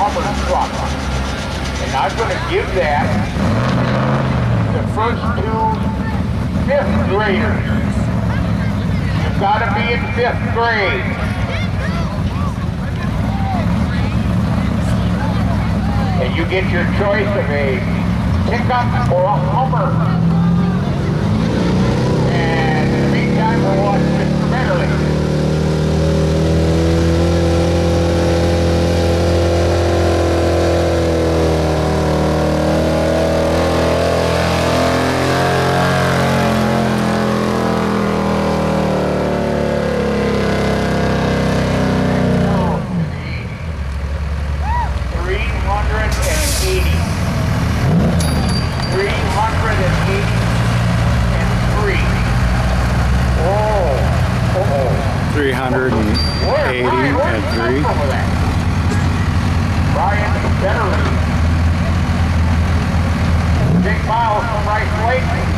Hummer truck. And I'm going to give that the first two fifth graders. You've got to be in fifth grade. And you get your choice of a pickup or a Hummer. And in the meantime, we'll watch Mr. Betterley. Big miles from right place.